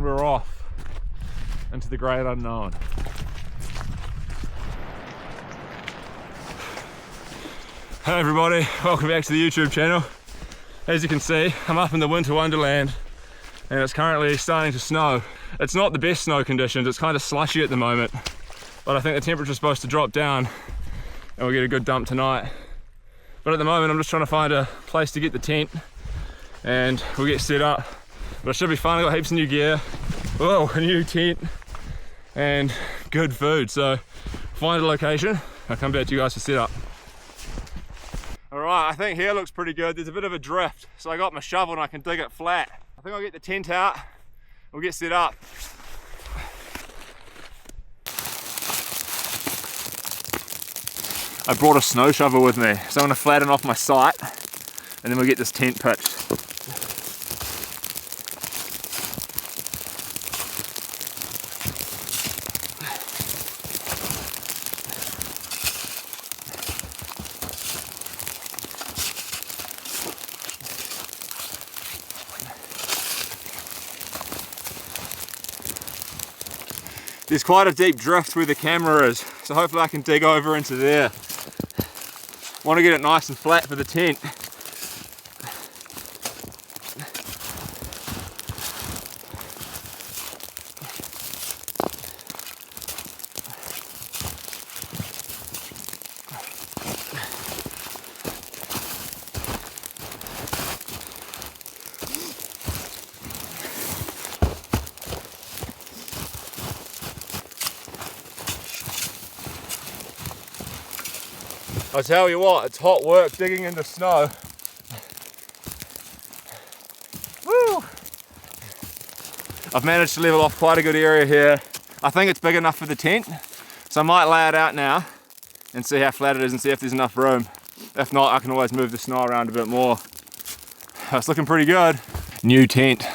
and we're off into the great unknown. Hello everybody, welcome back to the YouTube channel. As you can see, I'm up in the winter wonderland and it's currently starting to snow. It's not the best snow conditions, it's kind of slushy at the moment, but I think the temperature's supposed to drop down and we'll get a good dump tonight. But at the moment I'm just trying to find a place to get the tent and we'll get set up. But it should be fun. I've got heaps of new gear, whoa, a new tent and good food. So find a location, I'll come back to you guys to set up. Alright, I think here looks pretty good. There's a bit of a drift, so I got my shovel and I can dig it flat. I think I'll get the tent out, we'll get set up. I brought a snow shovel with me, so I'm going to flatten off my site and then we'll get this tent pitched. There's quite a deep drift where the camera is, so hopefully I can dig over into there. Want to get it nice and flat for the tent. I tell you what, it's hot work digging in the snow. Woo! I've managed to level off quite a good area here. I think it's big enough for the tent, so I might lay it out now and see how flat it is and see if there's enough room. If not, I can always move the snow around a bit more. It's looking pretty good. New tent.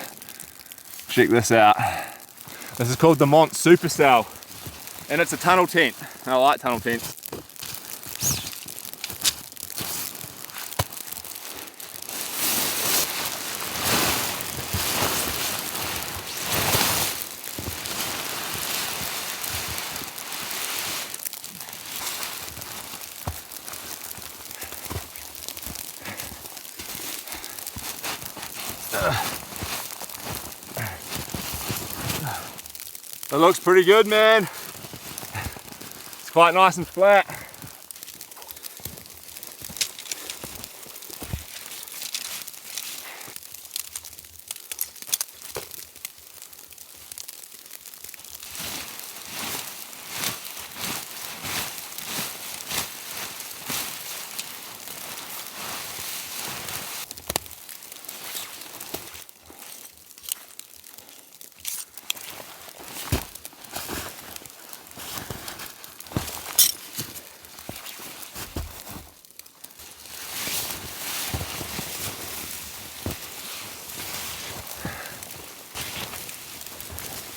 Check this out. This is called the Mont Supercell, and it's a tunnel tent. I like tunnel tents. It looks pretty good, man. It's quite nice and flat.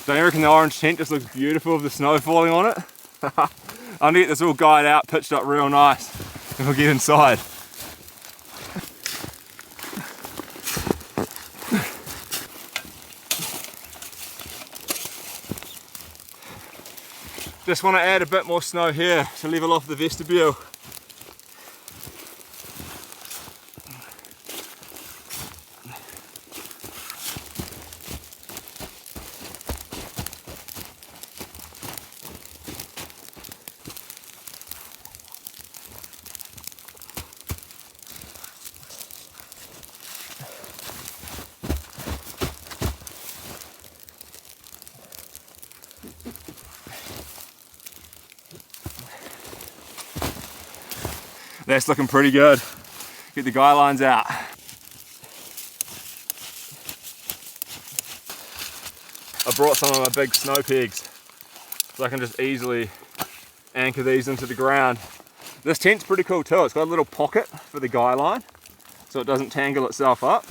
Don't you reckon the orange tent just looks beautiful with the snow falling on it? I'm gonna get this all guyed out, pitched up real nice, and we'll get inside. Just want to add a bit more snow here to level off the vestibule. That's looking pretty good. Get the guy lines out. I brought some of my big snow pegs so I can just easily anchor these into the ground. This tent's pretty cool too. It's got a little pocket for the guy line so it doesn't tangle itself up.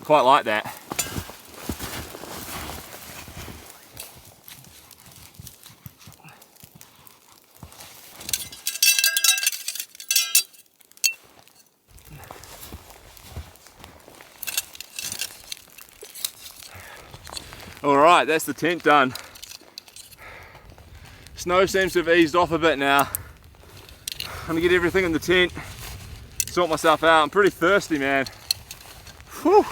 Quite like that. Alright, that's the tent done. Snow seems to have eased off a bit now. I'm gonna get everything in the tent, sort myself out. I'm pretty thirsty, man. Whew.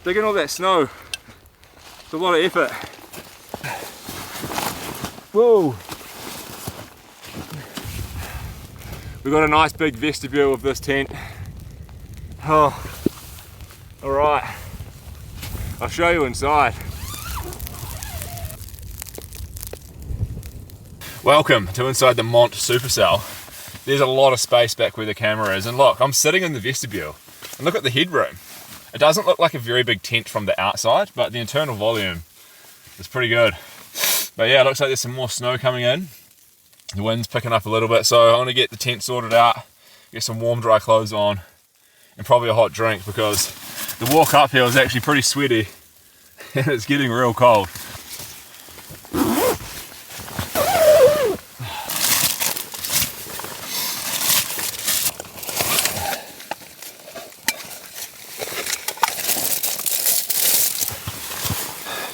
Digging all that snow. It's a lot of effort. Whoa. We've got a nice big vestibule of this tent. Oh. Alright. I'll show you inside. Welcome to inside the Mont supercell. There's a lot of space back where the camera is, and look, I'm sitting in the vestibule and look at the headroom. It doesn't look like a very big tent from the outside, but the internal volume is pretty good. But yeah, it looks like there's some more snow coming in. The wind's picking up a little bit, so I want to get the tent sorted out, get some warm dry clothes on, and probably a hot drink, because the walk up here is actually pretty sweaty and it's getting real cold.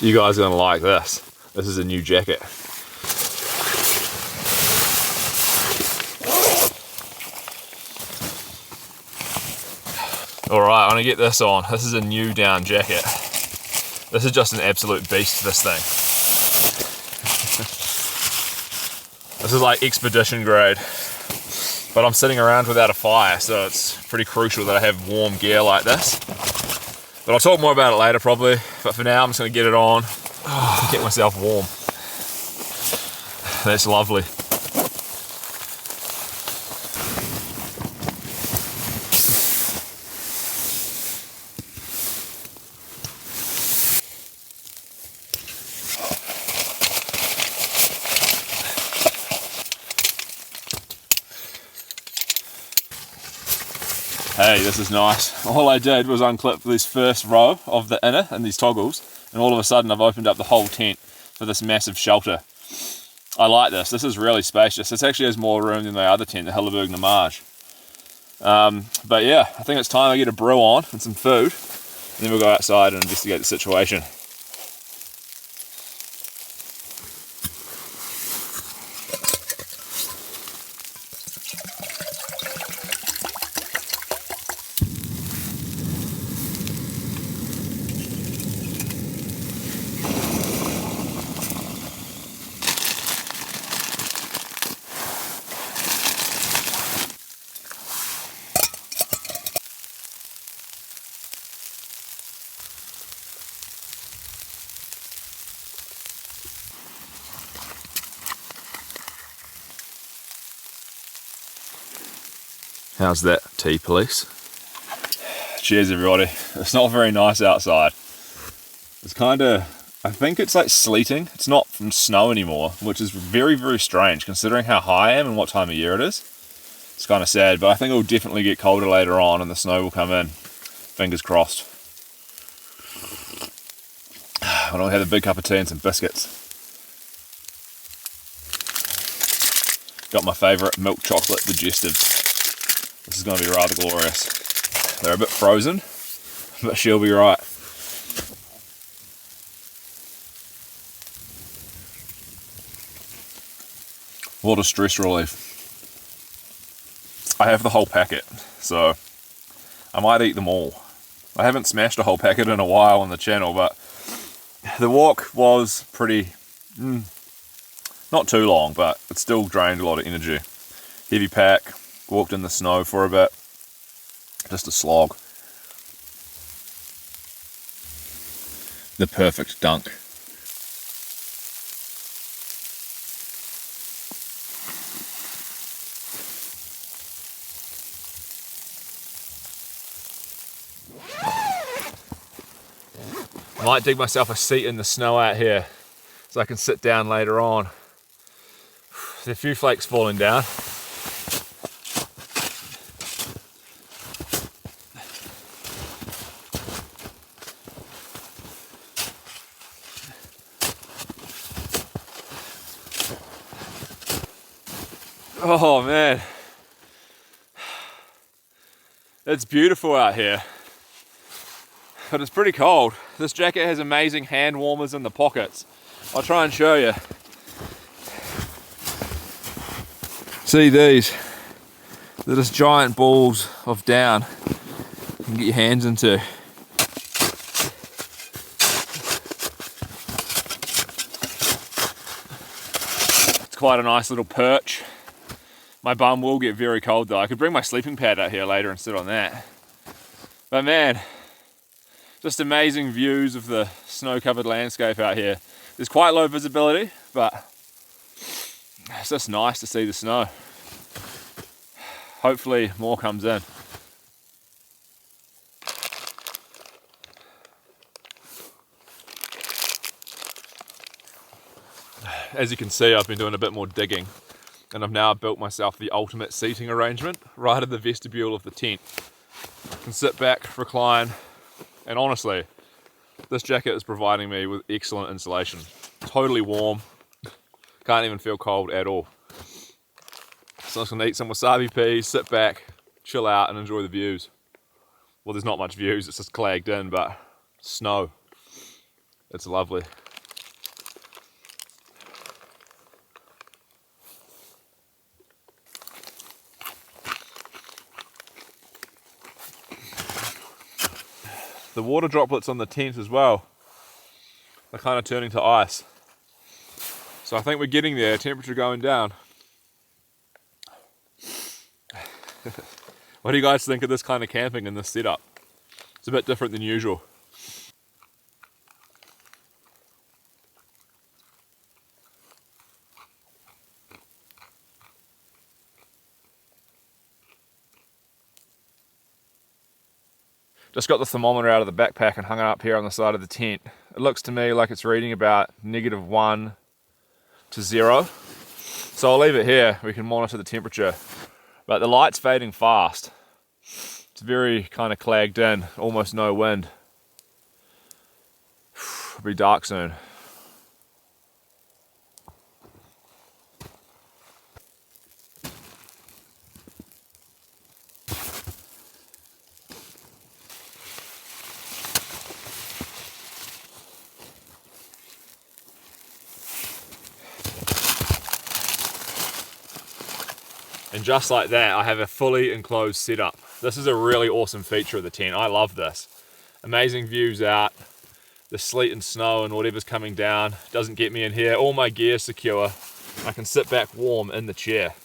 You guys are gonna like this. This is a new jacket. Alright, I'm gonna get this on. This is a new down jacket. This is just an absolute beast, this thing. This is like expedition grade. But I'm sitting around without a fire, so it's pretty crucial that I have warm gear like this. But I'll talk more about it later probably. But for now, I'm just gonna get it on, get myself warm. That's lovely. Hey, this is nice. All I did was unclip this first row of the inner and these toggles, and all of a sudden I've opened up the whole tent for this massive shelter. I like this. This is really spacious. This actually has more room than the other tent, the Helleberg Namage. But yeah, I think it's time I get a brew on and some food, and then we'll go outside and investigate the situation. How's that, tea police? Cheers everybody. It's not very nice outside. It's kind of, I think it's like sleeting. It's not from snow anymore, which is very, very strange considering how high I am and what time of year it is. It's kind of sad, but I think it'll definitely get colder later on and the snow will come in. Fingers crossed. And I'll have a big cup of tea and some biscuits. Got my favourite milk chocolate digestives. This is going to be rather glorious. They're a bit frozen, but she'll be right. What a stress relief. I have the whole packet, so I might eat them all. I haven't smashed a whole packet in a while on the channel, but the walk was pretty, not too long, but it still drained a lot of energy. Heavy pack. Walked in the snow for a bit, just a slog. The perfect dunk. I might dig myself a seat in the snow out here so I can sit down later on. There's a few flakes falling down. Oh man, it's beautiful out here. but it's pretty cold. This jacket has amazing hand warmers in the pockets. I'll try and show you. See these? They're just giant balls of down you can get your hands into. It's quite a nice little perch. My bum will get very cold though. I could bring my sleeping pad out here later and sit on that. But man, just amazing views of the snow-covered landscape out here. There's quite low visibility, but it's just nice to see the snow. Hopefully more comes in. As you can see, I've been doing a bit more digging, and I've now built myself the ultimate seating arrangement right in the vestibule of the tent. I can sit back, recline, and honestly, this jacket is providing me with excellent insulation. Totally warm, can't even feel cold at all. So I'm just gonna eat some wasabi peas, sit back, chill out, and enjoy the views. Well, there's not much views, it's just clagged in, but snow. It's lovely. The water droplets on the tent as well are kind of turning to ice. So I think we're getting there, temperature going down. What do you guys think of this kind of camping in this setup? It's a bit different than usual. Just got the thermometer out of the backpack and hung it up here on the side of the tent. It looks to me like it's reading about -1 to 0. So I'll leave it here, we can monitor the temperature. But the light's fading fast. It's very kind of clagged in, almost no wind. It'll be dark soon. And just like that, I have a fully enclosed setup. This is a really awesome feature of the tent. I love this. Amazing views out. The sleet and snow and whatever's coming down doesn't get me in here. All my gear's secure. I can sit back warm in the chair.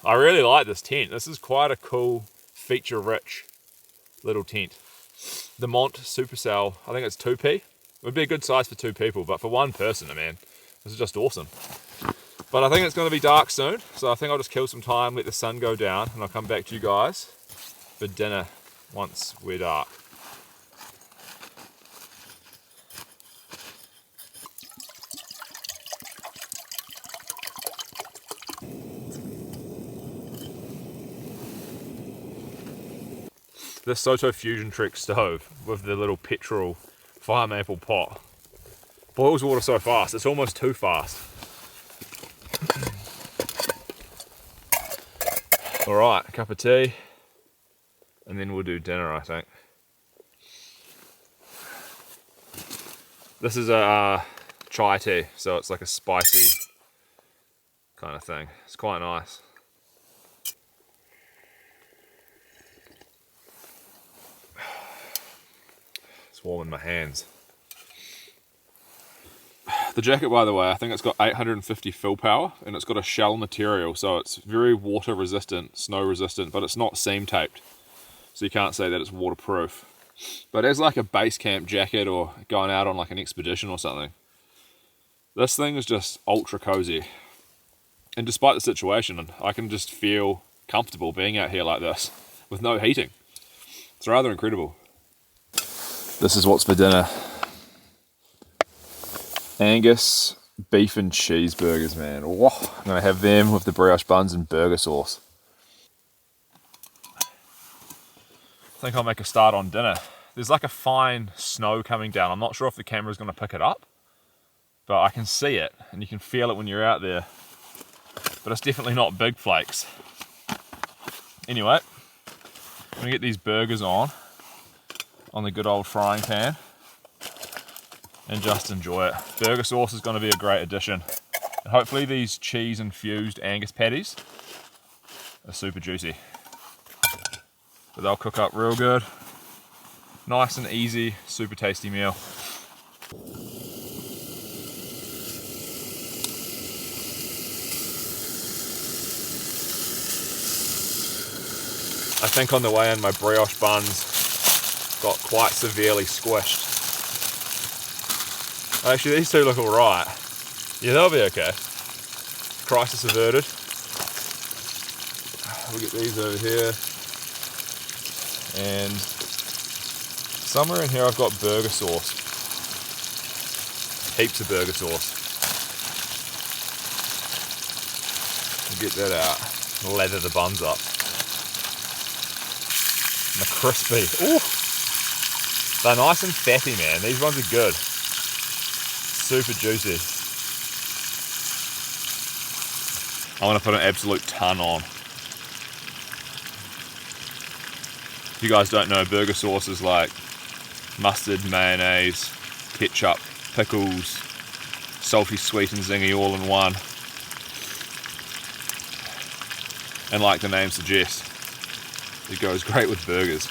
I really like this tent. This is quite a cool, feature-rich little tent. The Mont Supercell, I think it's 2p. It would be a good size for 2 people, but for 1 person, man, this is just awesome. But I think it's going to be dark soon, so I think I'll just kill some time, let the sun go down, and I'll come back to you guys for dinner once we're dark. This Soto Fusion Trek stove with the little petrol fire maple pot boils water so fast, it's almost too fast. Alright, a cup of tea, and then we'll do dinner, I think. This is a chai tea, so it's like a spicy kind of thing. It's quite nice. It's warm in my hands. The jacket, by the way, I think it's got 850 fill power, and it's got a shell material, so it's very water resistant, snow resistant, but it's not seam taped, so you can't say that it's waterproof. But as like a base camp jacket or going out on like an expedition or something, this thing is just ultra cozy. And despite the situation, I can just feel comfortable being out here like this with no heating. It's rather incredible. This is what's for dinner. Angus beef and cheeseburgers, man. Whoa. I'm going to have them with the brioche buns and burger sauce. I think I'll make a start on dinner. There's like a fine snow coming down. I'm not sure if the camera's going to pick it up, but I can see it and you can feel it when you're out there. But it's definitely not big flakes. Anyway, I'm going to get these burgers on. on the good old frying pan and just enjoy it. Burger sauce is going to be a great addition. And hopefully these cheese infused Angus patties are super juicy. But they'll cook up real good. Nice and easy, super tasty meal. I think on the way in my brioche buns got quite severely squished. Actually, these two look alright. Yeah, they'll be okay. Crisis averted. We'll get these over here. And somewhere in here I've got burger sauce. Heaps of burger sauce. We'll get that out. Lather the buns up. And they're crispy. Ooh. They're nice and fatty, man. These ones are good. Super juicy. I want to put an absolute ton on. If you guys don't know, burger sauce is like mustard, mayonnaise, ketchup, pickles, salty, sweet and zingy all in one. And like the name suggests, it goes great with burgers.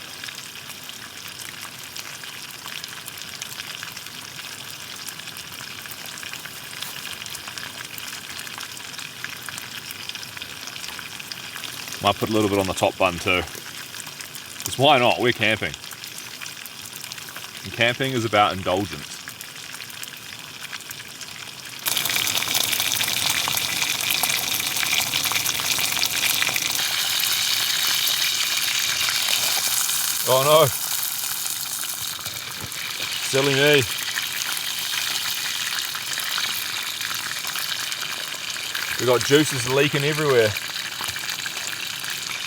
Might put a little bit on the top bun too. Because why not? We're camping. And camping is about indulgence. Oh no. Silly me. We got juices leaking everywhere.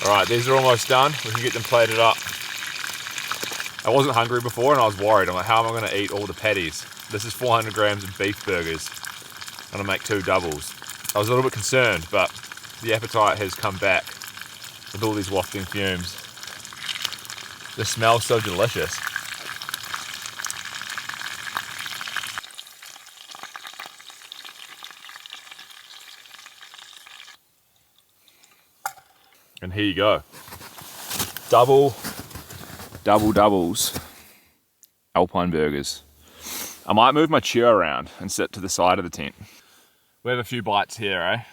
Alright, these are almost done. We can get them plated up. I wasn't hungry before and I was worried. I'm like, how am I going to eat all the patties? This is 400 grams of beef burgers. I'm going to make 2 doubles. I was a little bit concerned, but the appetite has come back with all these wafting fumes. This smells so delicious. And here you go. Doubles. Alpine burgers. I might move my chair around and sit to the side of the tent. We have a few bites here, eh?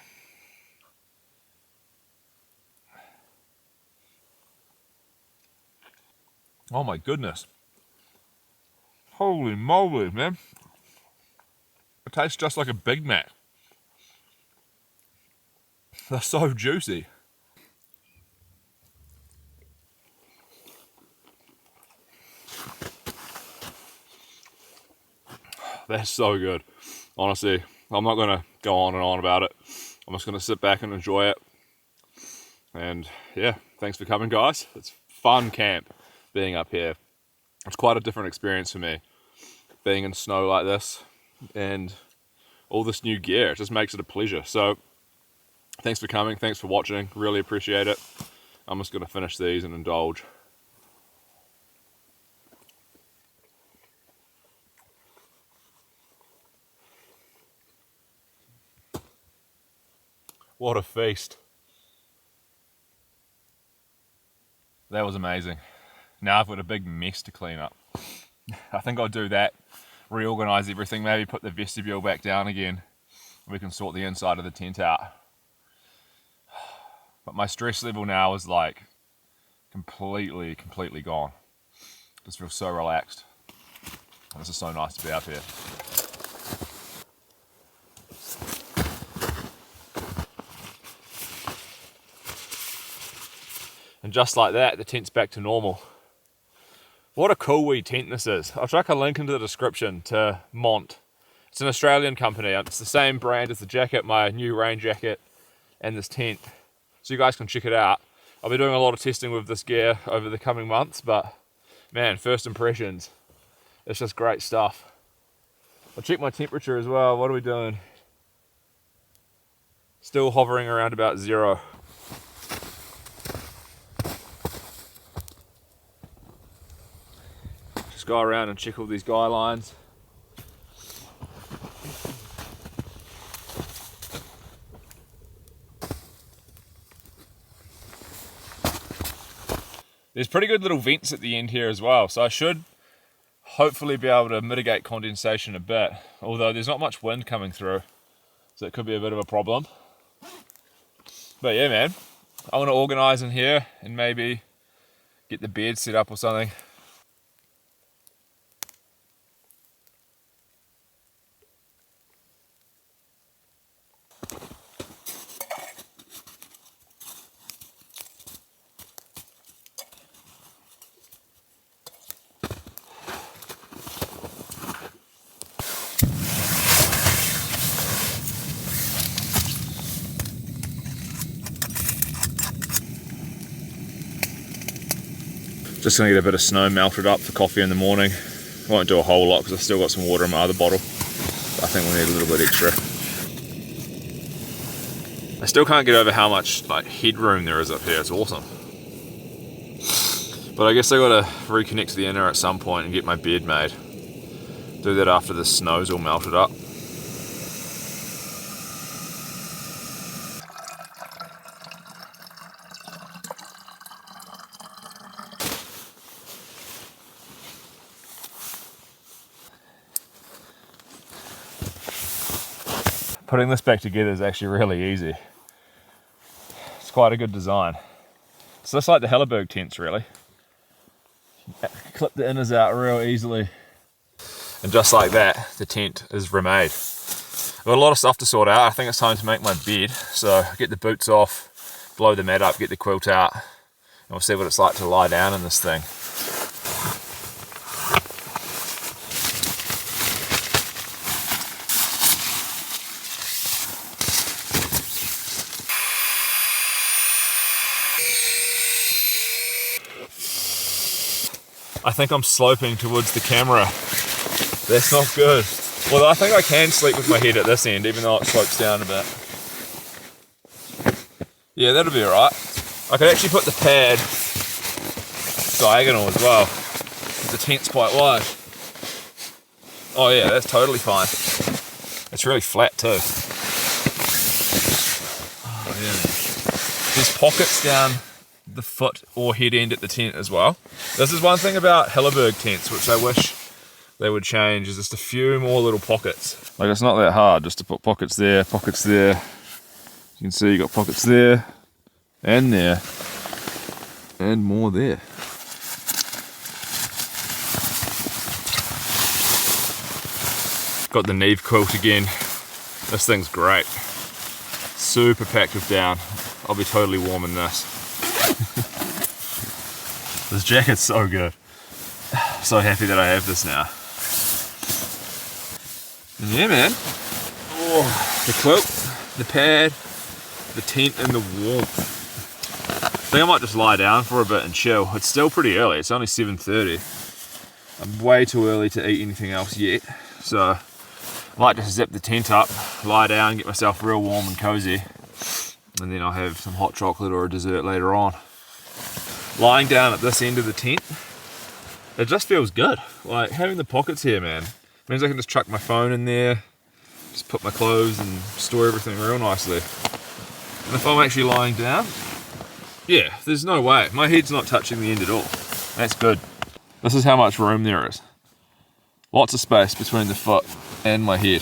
Oh my goodness. Holy moly, man. It tastes just like a Big Mac. They're so juicy. They're so good. Honestly, I'm not gonna go on and on about it. I'm just gonna sit back and enjoy it. And yeah, thanks for coming, guys. It's fun camp being up here. It's quite a different experience for me, being in snow like this and all this new gear. It just makes it a pleasure. So thanks for coming, thanks for watching, really appreciate it. I'm just gonna finish these and indulge. What a feast. That was amazing. Now I've got a big mess to clean up. I think I'll do that, reorganize everything, maybe put the vestibule back down again. We can sort the inside of the tent out. But my stress level now is like completely gone. Just feel so relaxed. This is so nice to be up here. And just like that, the tent's back to normal. What a cool wee tent this is. I'll chuck a link into the description to Mont. It's an Australian company. It's the same brand as the jacket, my new rain jacket, and this tent. So you guys can check it out. I'll be doing a lot of testing with this gear over the coming months, but man, first impressions, it's just great stuff. I'll check my temperature as well. What are we doing? Still hovering around about 0. Just go around and check all these guy lines. There's pretty good little vents at the end here as well, so I should hopefully be able to mitigate condensation a bit, although there's not much wind coming through, so it could be a bit of a problem. But yeah, man, I want to organise in here and maybe get the bed set up or something. Just gonna get a bit of snow melted up for coffee in the morning. Won't do a whole lot because I've still got some water in my other bottle. But I think we'll need a little bit extra. I still can't get over how much like headroom there is up here. It's awesome. But I guess I gotta reconnect to the inner at some point and get my bed made. Do that after the snow's all melted up. Putting this back together is actually really easy. It's quite a good design. It's just like the Helleberg tents really. Clip the inners out real easily. And just like that, the tent is remade. I've got a lot of stuff to sort out. I think it's time to make my bed. So get the boots off, blow the mat up, get the quilt out, and we'll see what it's like to lie down in this thing. I think I'm sloping towards the camera. That's not good. Well, I think I can sleep with my head at this end, even though it slopes down a bit. Yeah, that'll be alright. I could actually put the pad diagonal as well. The tent's quite wide. Oh yeah, that's totally fine. It's really flat too. Oh yeah. There's pockets down the foot or head end at the tent as well. This is one thing about Helleberg tents which I wish they would change, is just a few more little pockets. Like it's not that hard just to put pockets there, pockets there. You can see you got pockets there and there and more there. Got the Neve quilt again. This thing's great. Super packed with down. I'll be totally warm in this. This jacket's so good. So happy that I have this now. And yeah, man. Oh, the quilt, the pad, the tent, and the warmth. I think I might just lie down for a bit and chill. It's still pretty early. It's only 7:30. I'm way too early to eat anything else yet. So I might just zip the tent up, lie down, get myself real warm and cozy. And then I'll have some hot chocolate or a dessert later on. Lying down at this end of the tent, it just feels good. Like having the pockets here, man, means I can just chuck my phone in there, just put my clothes and store everything real nicely. And if I'm actually lying down, yeah, there's no way. My head's not touching the end at all. That's good. This is how much room there is. Lots of space between the foot and my head.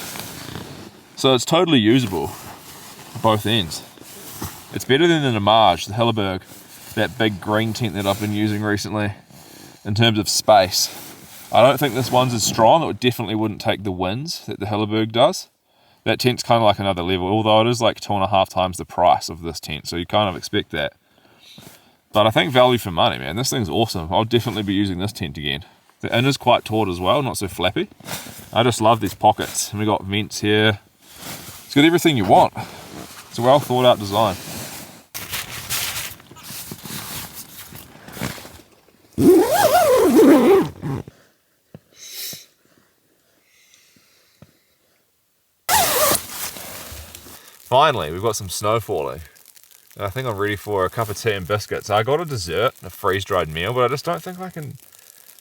So it's totally usable, both ends. It's better than the Namage, the Helleberg, that big green tent that I've been using recently, in terms of space. I don't think this one's as strong. It definitely wouldn't take the winds that the Helleberg does. That tent's kind of like another level, although it is like 2.5 times the price of this tent, so you kind of expect that. But I think value for money, man. This thing's awesome. I'll definitely be using this tent again. The inner's quite taut as well, not so flappy. I just love these pockets. And we got vents here. It's got everything you want. It's a well thought out design. Finally, we've got some snow falling. And I think I'm ready for a cup of tea and biscuits. I got a dessert, a freeze-dried meal, but I just don't think I can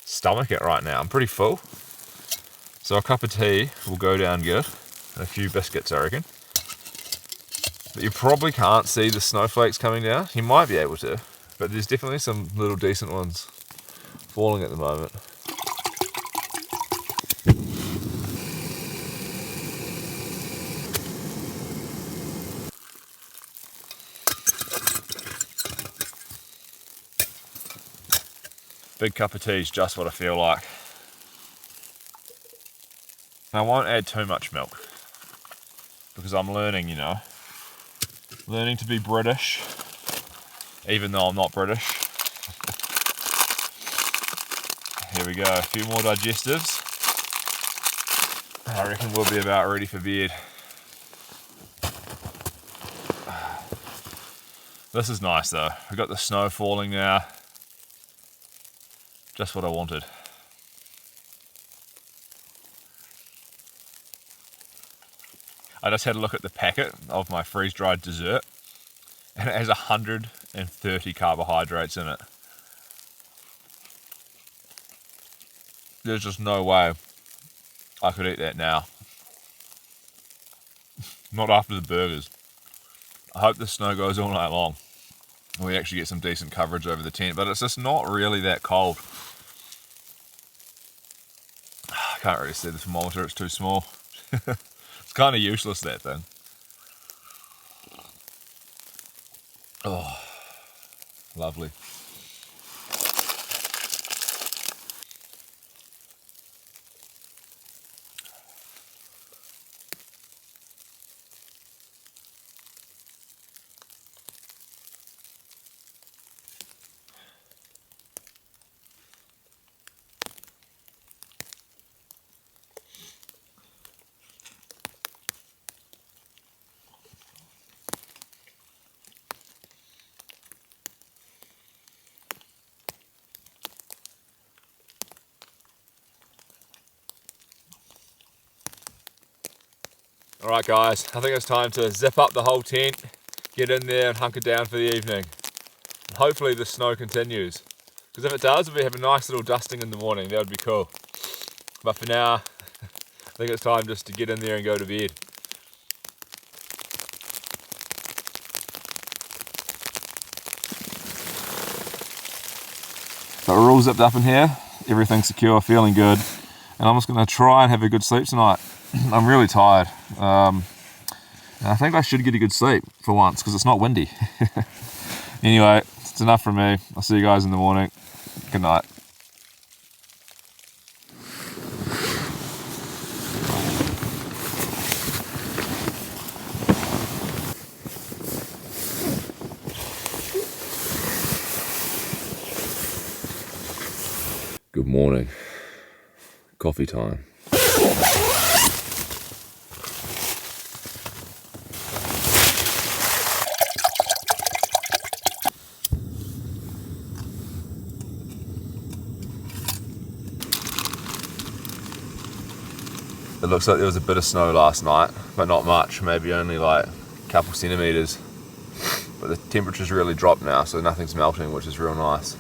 stomach it right now. I'm pretty full. So a cup of tea will go down good, and a few biscuits, I reckon. But you probably can't see the snowflakes coming down. You might be able to, but there's definitely some little decent ones falling at the moment. Big cup of tea is just what I feel like. I won't add too much milk because I'm learning, you know. Learning to be British, even though I'm not British. Here we go, a few more digestives. I reckon we'll be about ready for bed. This is nice though. We've got the snow falling now. Just what I wanted. I just had a look at the packet of my freeze-dried dessert and it has 130 carbohydrates in it. There's just no way I could eat that now. Not after the burgers. I hope the snow goes all night long and we actually get some decent coverage over the tent, but it's just not really that cold. I can't really see the thermometer, it's too small. It's kind of useless, that thing. Oh, lovely. Alright guys, I think it's time to zip up the whole tent, get in there and hunker down for the evening. And hopefully the snow continues, because if it does, we have a nice little dusting in the morning, that would be cool. But for now, I think it's time just to get in there and go to bed. So we're all zipped up in here, everything's secure, feeling good, and I'm just going to try and have a good sleep tonight. I'm really tired. And I think I should get a good sleep for once because it's not windy. Anyway, it's enough from me. I'll see you guys in the morning. Good night. Good morning. Coffee time. It looks like there was a bit of snow last night, but not much, maybe only like a couple centimetres. But the temperature's really dropped now, so nothing's melting, which is real nice.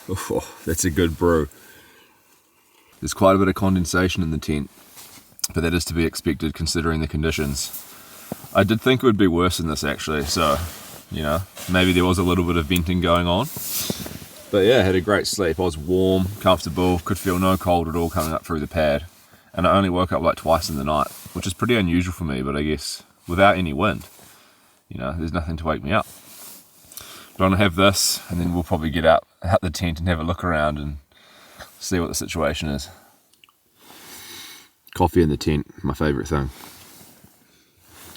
Oh, that's a good brew. There's quite a bit of condensation in the tent, but that is to be expected considering the conditions. I did think it would be worse than this actually, so, you know, maybe there was a little bit of venting going on. But yeah, I had a great sleep. I was warm, comfortable, could feel no cold at all coming up through the pad. And I only woke up like twice in the night, which is pretty unusual for me, but I guess without any wind, you know, there's nothing to wake me up. But I'm gonna have this, and then we'll probably get out the tent and have a look around and see what the situation is. Coffee in the tent, my favourite thing.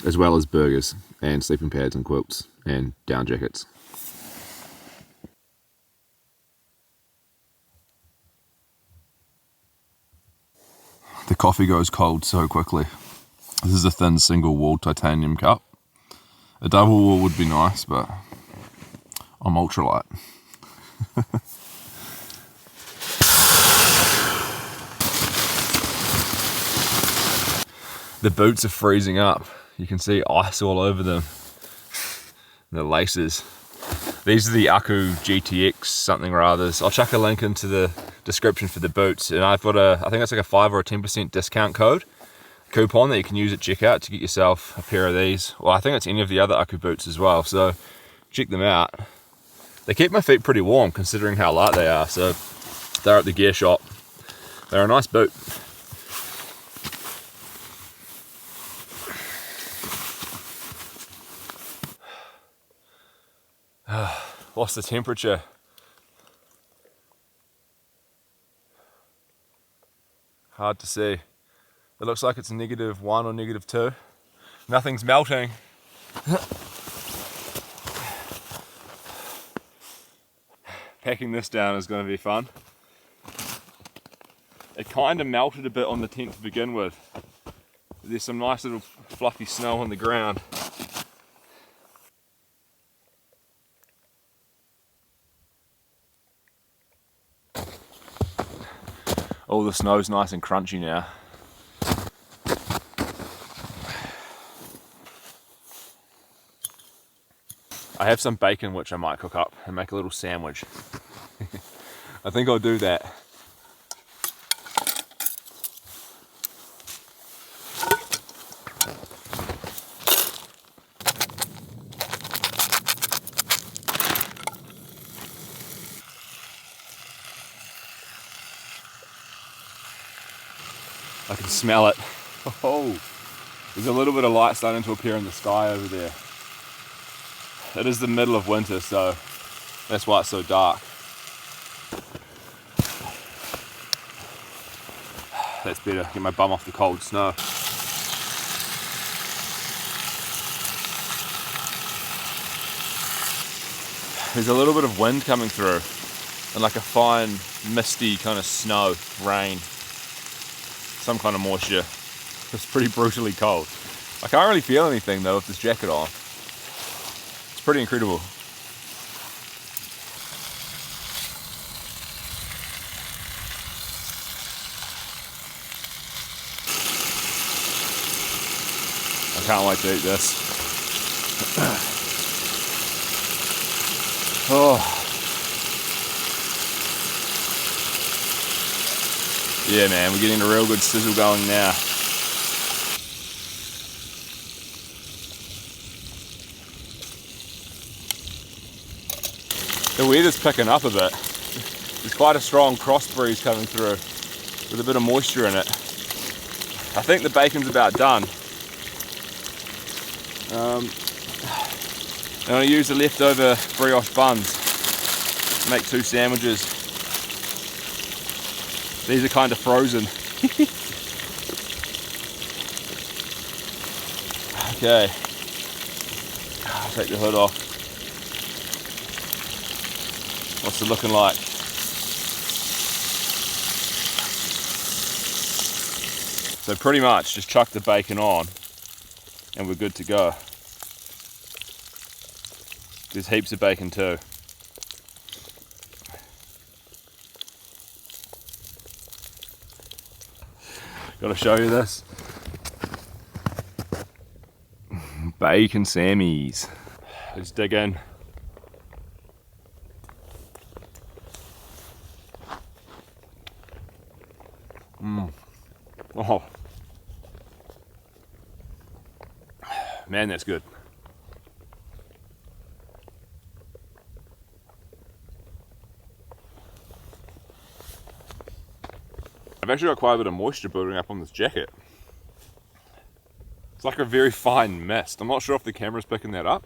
As well as burgers and sleeping pads and quilts and down jackets. The coffee goes cold so quickly. This is a thin single walled titanium cup. A double wall would be nice, but I'm ultralight. The boots are freezing up. You can see ice all over them. The laces. These are the Aku GTX something or others. I'll chuck a link into the description for the boots, and I've got I think it's like a 5 or a 10% discount code coupon that you can use at checkout to get yourself a pair of these. Well, I think it's any of the other Aku boots as well, so check them out. They keep my feet pretty warm considering how light they are, so they're at the gear shop. They're a nice boot. What's the temperature? Hard to see. It looks like it's -1 or -2. Nothing's melting. Packing this down is going to be fun. It kind of melted a bit on the tent to begin with. There's some nice little fluffy snow on the ground. All the snow's nice and crunchy now. I have some bacon which I might cook up and make a little sandwich. I think I'll do that. I can smell it. Oh, there's a little bit of light starting to appear in the sky over there. It is the middle of winter, so that's why it's so dark. That's better, get my bum off the cold snow. There's a little bit of wind coming through and like a fine misty kind of snow, rain, some kind of moisture. It's pretty brutally cold. I can't really feel anything though with this jacket on. It's pretty incredible. I can't wait to eat this. Oh. Yeah man, we're getting a real good sizzle going now. The weather's picking up a bit. There's quite a strong cross breeze coming through with a bit of moisture in it. I think the bacon's about done. I'm going to use the leftover brioche buns to make 2 sandwiches. These are kind of frozen. Okay, I'll take the hood off. What's it looking like? So pretty much just chuck the bacon on and we're good to go. There's heaps of bacon too. Gotta show you this. Bacon Sammies. Let's dig in. Oh. Man, that's good. I've actually got quite a bit of moisture building up on this jacket. It's like a very fine mist. I'm not sure if the camera's picking that up.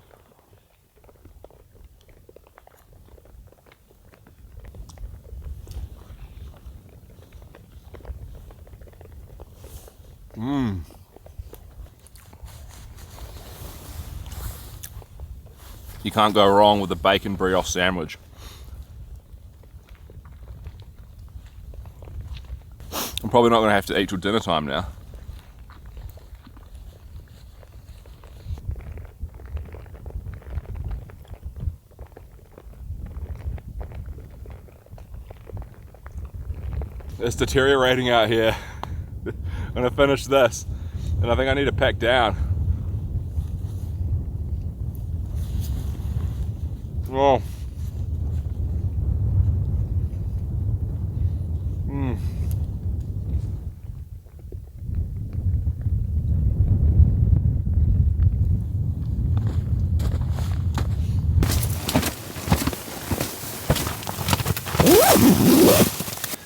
You can't go wrong with a bacon brioche sandwich. I'm probably not going to have to eat till dinner time now. It's deteriorating out here. I'm going to finish this and I think I need to pack down. Oh.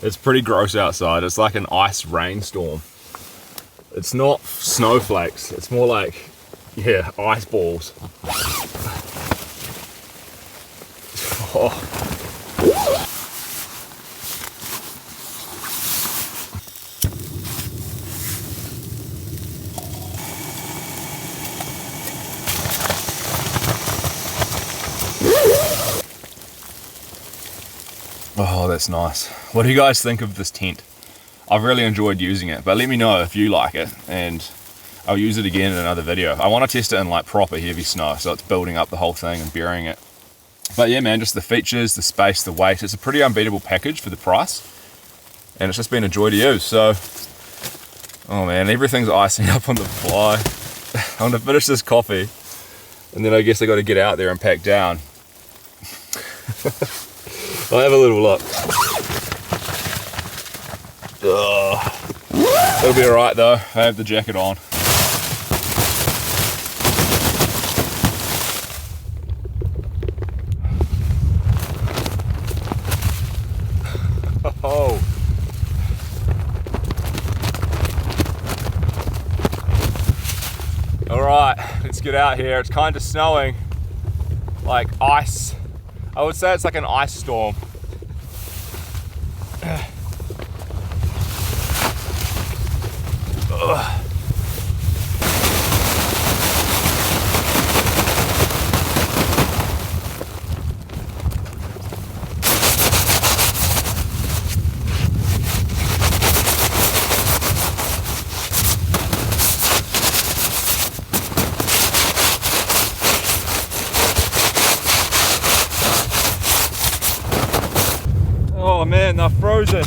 It's pretty gross outside. It's like an ice rainstorm. It's not snowflakes. It's more like, yeah, ice balls. Oh. Oh, that's nice. What do you guys think of this tent? I've really enjoyed using it, but let me know if you like it, and I'll use it again in another video. I want to test it in like proper heavy snow, so it's building up the whole thing and burying it. But yeah, man, just the features, the space, the weight. It's a pretty unbeatable package for the price, and it's just been a joy to use. So, oh man, everything's icing up on the fly. I'm gonna finish this coffee, and then I guess I got to get out there and pack down. I'll have a little look. It'll be alright though. I have the jacket on. Oh. Alright, let's get out here. It's kind of snowing, like ice. I would say it's like an ice storm. Oh man, they're frozen.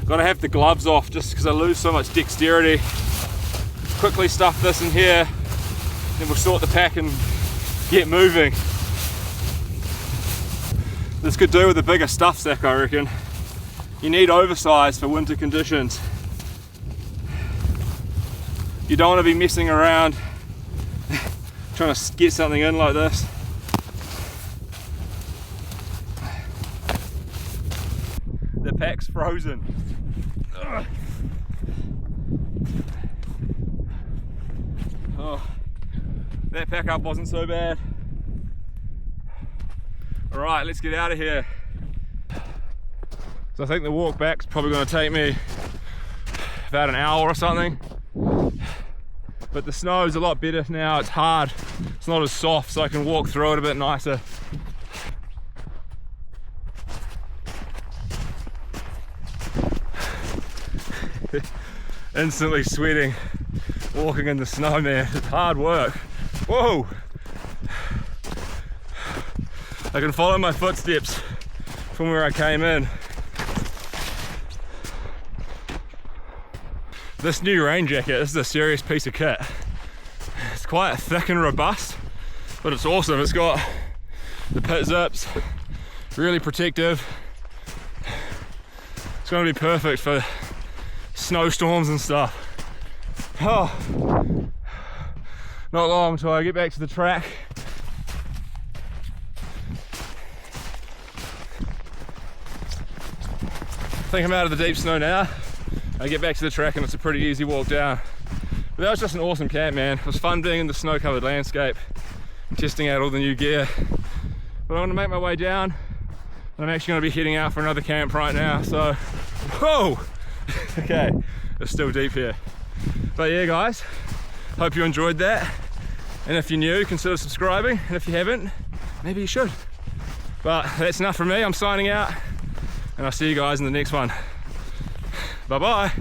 Gotta have the gloves off just because I lose so much dexterity. Quickly stuff this in here, then we'll sort the pack and get moving. This could do with a bigger stuff sack, I reckon. You need oversized for winter conditions. You don't want to be messing around trying to get something in like this. The pack's frozen. Ugh. Oh, that pack up wasn't so bad. All right, let's get out of here. So I think the walk back's probably going to take me about an hour or something. But the snow's a lot better now. It's hard. It's not as soft, so I can walk through it a bit nicer. Instantly sweating walking in the snow, man. It's hard work. Whoa! I can follow my footsteps from where I came in. This new rain jacket, this is a serious piece of kit. It's quite thick and robust, but it's awesome. It's got the pit zips, really protective. It's going to be perfect for snowstorms and stuff. Oh, not long until I get back to the track. I think I'm out of the deep snow now. I get back to the track and it's a pretty easy walk down. But that was just an awesome camp, man. It was fun being in the snow-covered landscape, testing out all the new gear. But I'm gonna make my way down, and I'm actually gonna be heading out for another camp right now, so, whoa! Okay, it's still deep here. But yeah, guys, hope you enjoyed that. And if you're new, consider subscribing, and if you haven't, maybe you should. But that's enough from me. I'm signing out, and I'll see you guys in the next one. Bye-bye.